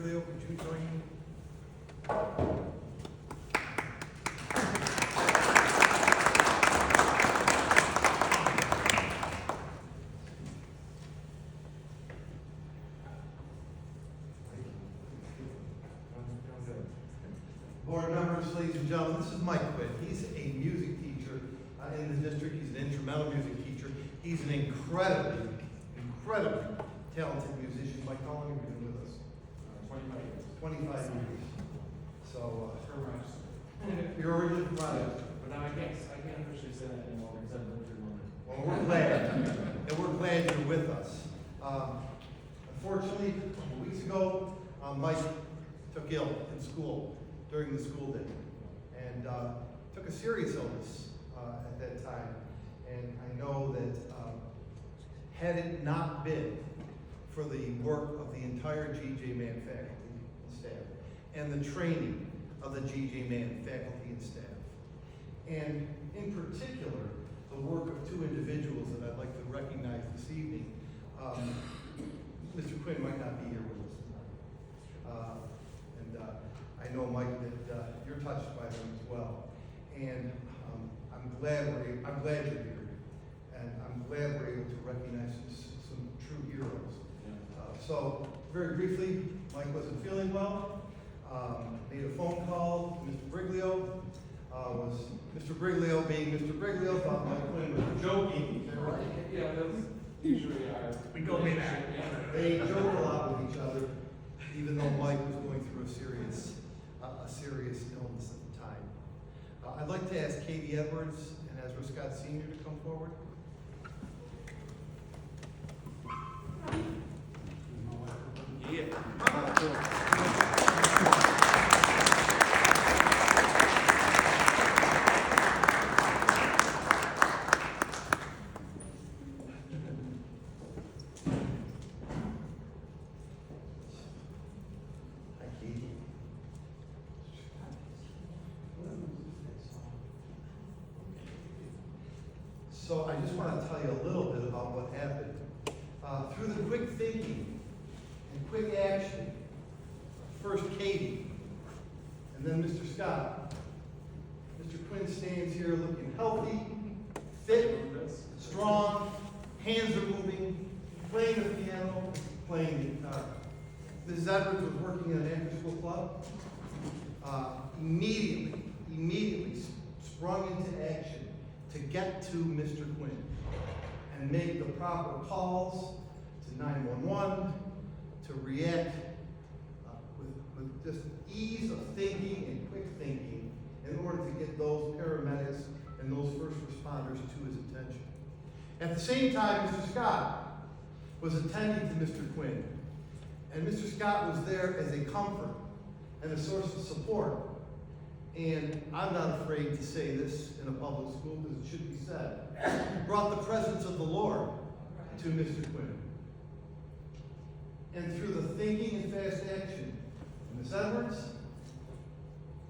Briglio, could you join me? Board members, ladies and gentlemen, this is Mike Quinn. He's a music teacher in the district. He's an instrumental music teacher. He's an incredibly talented musician. Mike, how long have you been with us? 25 years. 25 years. So, Correct. you're originally from Rochester. But now I can't officially say that anymore because I've lived here longer. Well, we're glad, and we're glad you're with us. Unfortunately, a couple weeks ago, Mike took ill in school during the school day, and took a serious illness at that time. And I know that had it not been for the work of the entire G.J. Mann faculty and staff, and the training of the G.J. Mann faculty and staff, and in particular, the work of two individuals that I'd like to recognize this evening. Mr. Quinn might not be here with us tonight. I know, Mike, that you're touched by them as well. And I'm glad you're here. And I'm glad we're able to recognize some true heroes. So, very briefly, Mike wasn't feeling well. Made a phone call to Mr. Briglio. Was Mr. Briglio being Mr. Briglio, thought Mike Quinn was joking. Is that right? Yeah, that's usually our... We go way back. They joke a lot with each other, even though Mike was going through a serious illness at the time. I'd like to ask Katie Edwards and Ezra Scott Sr. to come forward. Hi, Katie. So I just want to tell you a little bit about what happened. Through the quick thinking and quick action, first Katie, and then Mr. Scott. Mr. Quinn stands here looking healthy, fit, strong, hands are moving, playing the piano, playing the guitar. Mrs. Edwards was working in an after-school club. Immediately sprung into action to get to Mr. Quinn and make the proper calls to 911, to react with just ease of thinking and quick thinking in order to get those paramedics and those first responders to his attention. At the same time, Mr. Scott was attending to Mr. Quinn, and Mr. Scott was there as a comfort and a source of support. And I'm not afraid to say this in a public school because it should be said, brought the presence of the Lord to Mr. Quinn. And through the thinking and fast action of Ms. Edwards,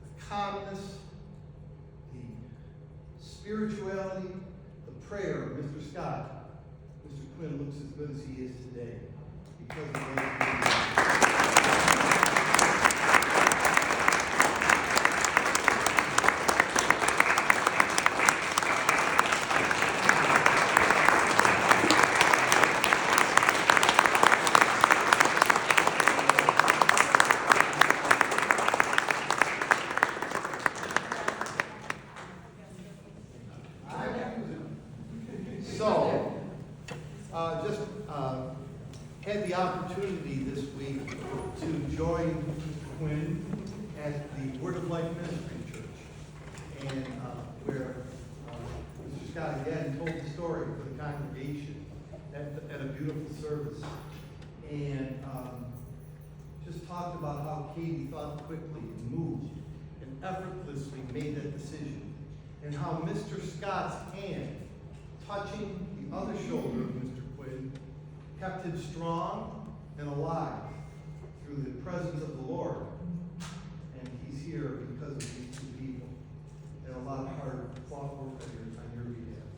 the calmness, the spirituality, the prayer of Mr. Scott, Mr. Quinn looks as good as he is today because of those had the opportunity this week to join Mr. Quinn at the Word of Life Ministry Church, and where Mr. Scott again told the story for the congregation at a beautiful service, and just talked about how Katie thought quickly and moved and effortlessly made that decision, and how Mr. Scott's hand touching the other shoulder of Mr. Quinn kept him strong and alive through the presence of the Lord. And he's here because of these two people and a lot of hard fought work on your behalf.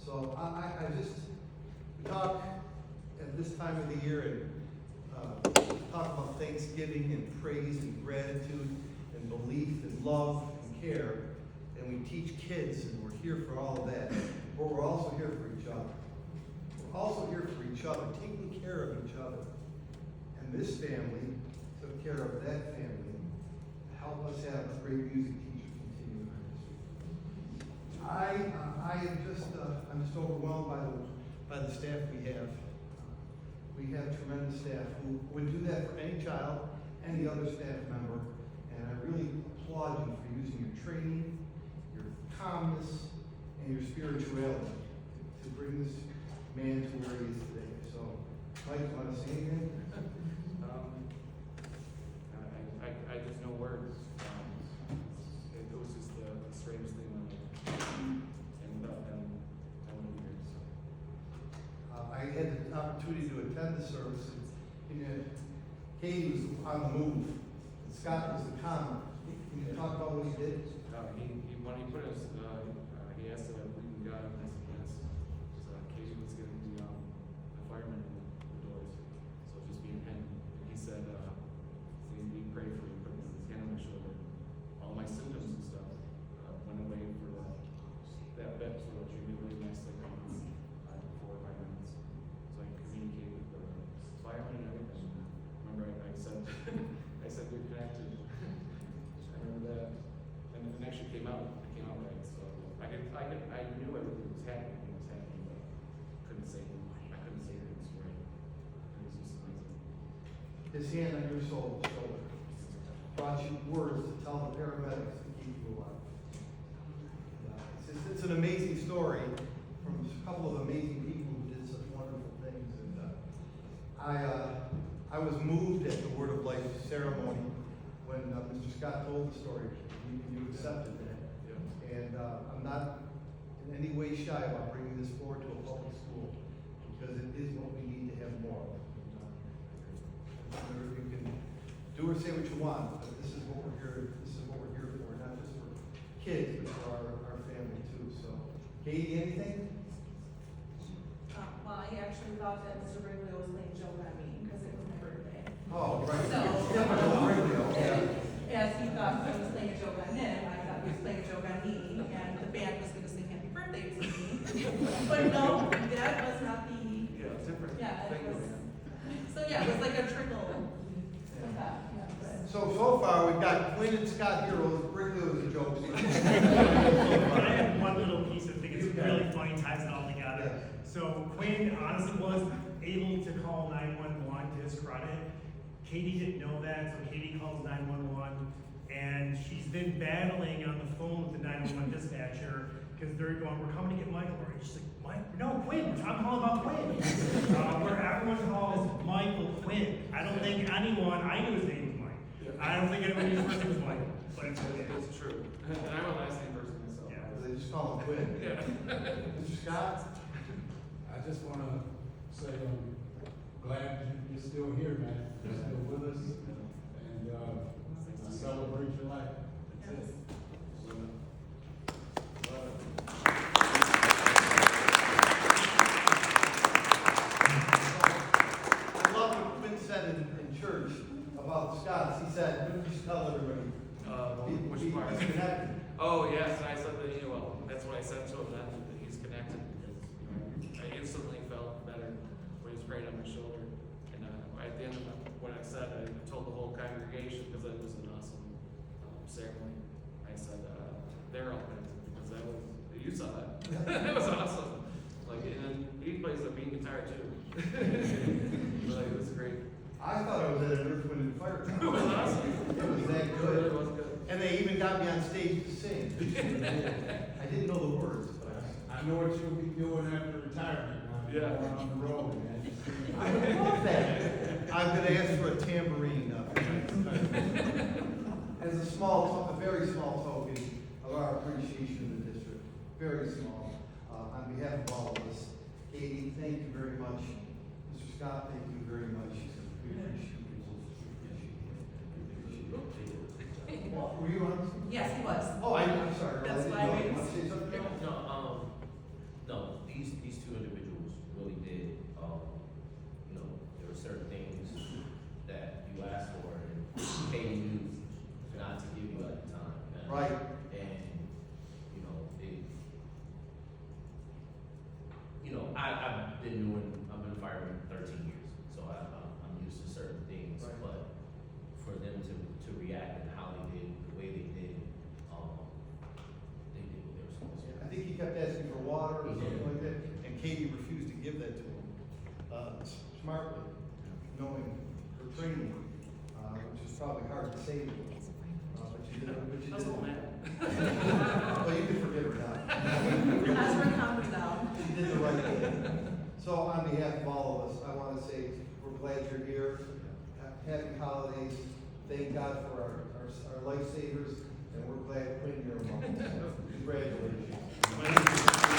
So I just talk at this time of the year, and talk about thanksgiving and praise and gratitude and belief and love and care. And we teach kids, and we're here for all of that. But we're also here for each other. We're also here for each other, taking care of each other. And this family took care of that family to help us have a great music teacher continue in our history. I'm just overwhelmed by the staff we have. We have tremendous staff who would do that for any child, any other staff member. And I really applaud you for using your training, your calmness, and your spirituality to bring this man to where he is today. So, Mike, you want to say anything? I just know words. It was just the strangest thing when I ended up and I went over here. So. I had the opportunity to attend the service, and Katie was on the move, and Scott was the calm. Can you talk about what he did? When he put us, he asked that I believe in God, and I said yes. So Katie was getting the fireman in the doors, so just being him. And he said, we prayed for you, put his hand on my shoulder. All my symptoms and stuff went away for that bit, so it treated me really nice, like 4 or 5 minutes. So I communicated with the fireman and everything. Remember, I said, I said you're connected. I remember that. And it actually came out right. So I knew everything was happening, but couldn't say it was right. It was just amazing. His hand on your shoulder brought you words to tell the paramedics to keep you alive. It's an amazing story from a couple of amazing people who did such wonderful things. And I was moved at the Word of Life ceremony when Mr. Scott told the story. You accepted that. Yeah. And I'm not in any way shy about bringing this forward to a public school because it is what we need to have more of. You can do or say what you want, but this is what we're here. This is what we're here for, not just for kids, but for our family too. So, Katie, anything? Well, I actually thought that Mr. Wrigley was playing joke on me because it was my birthday. Oh, right. So, Yeah. as he thought I was playing a joke on him, I thought he was playing a joke on me, and the band was going to sing Happy Birthday to me. But no, that was not the. Yeah, it's different. Yeah, it was. So yeah, it was like a trickle. Yeah, So far we've got Quinn and Scott heroes. Wrigley was a joke. I have one little piece of thing, it's really funny, ties it all together. Yeah. So Quinn honestly was able to call 911 to his credit. Katie didn't know that, so Katie calls 911, and she's been battling on the phone with the 911 dispatcher, because they're going, we're coming to get Michael. And she's like, Mike, no, Quinn, I'm calling about Quinn. Where everyone calls Michael Quinn. I don't think anyone, I knew his name was Mike. Yeah. I don't think anyone knew his first name was Michael, but it's okay. It's true. And I'm a last name person myself. Yeah. They just call him Quinn. Yeah. Mr. Scott? I just want to say I'm glad you're still here, man. You're still with us, and I celebrate your life. That's it. I love what Quinn said in church about the Scots. He said, "What did you tell everybody?" Which part? He's connected. Oh, yes, and I said that, that's what I said to him, that he's connected, because, I instantly felt better when he was praying on my shoulder. And, at the end of what I said, I told the whole congregation, because it was an awesome, ceremony. I said, they're all connected, because that was, you saw that. It was awesome. Like, and then he plays the beat guitar too. Like, it was great. I thought I was at an Earth, Wind, and Fire. It was awesome. It was that It good. really was good. And they even got me on stage to sing. I didn't know the words, but I know what you'll be doing after retirement. Now. Yeah. Going on the road, man. I would love that. I'm going to ask for a tambourine as a very small token of our appreciation of the district. Very small. On behalf of all of us, Katie, thank you very much. Mr. Scott, thank you very much. We appreciate you. Were you on? Yes, he was. Oh, I'm sorry. That's I why didn't know. we- You want to say something? No, these two individuals really did, there were certain things that smartly, knowing her training, which is probably hard to say to her. But you did, That's all, man. Well, you can forgive her now. Ezra, calm down. She did the right thing. So on behalf of all of us, I want to say we're glad you're here. Happy holidays. Thank God for our lifesavers, and we're glad Quinn, you're among us. Congratulations.